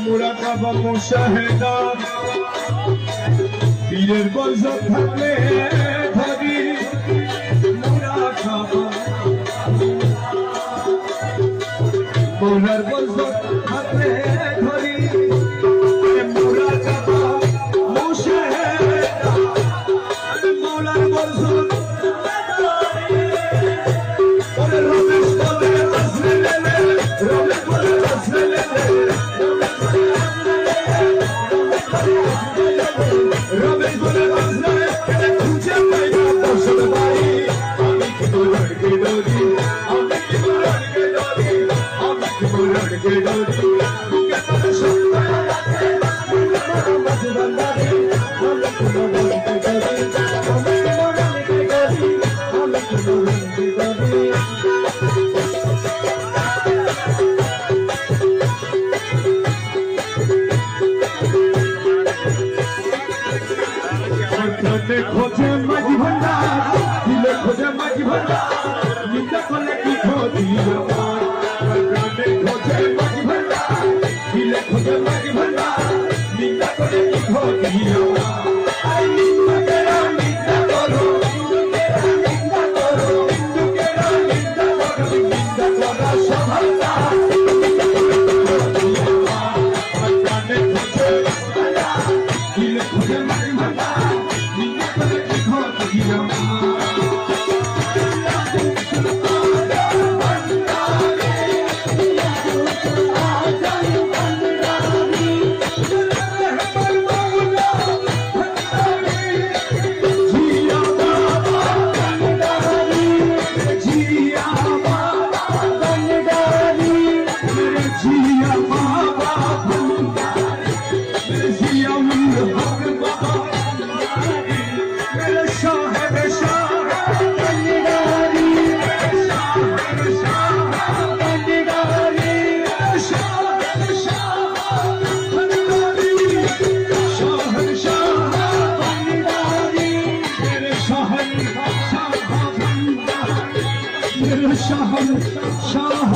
মুরাকাবা মুশাহেদা পীরের বরজত থাকলে ধরি মুরাকাবা মৌলার বরজত থাকলে ধরি মুরাকাবা মুশাহেদা মৌলার বরজত ওরে রমেশ বলে আসলে রমেশ বলে আসলে রমেশ বলে আসলে খুঁজে পাই না দর্শন ভাই আমি কি লড়কে ডরি আমি কি লড়কে ডরি আমি কি লড়কে ডরি কেন সত্য আছে বাস বান্দারে আমি কি লড়কে ডরি আমি কি লড়কে ডরি আমি কি লড়কে ডরি খোঁজে মাঝি ভান্ডার দিলে খোঁজে মাঝি ভান্ডার নিন্দা করলে কি খোঁজিল খোঁজে মাঝি ভান্ডার দিলে খোঁজে মাঝি ভান্ডার নিন্দা করলে কি খোঁজিল নিন্দা করো নিন্দা করো নিন্দুকেরা নিন্দা করো নিন্দা করা সফলতা দিলে খোঁজে মাঝি ভান্ডার शाह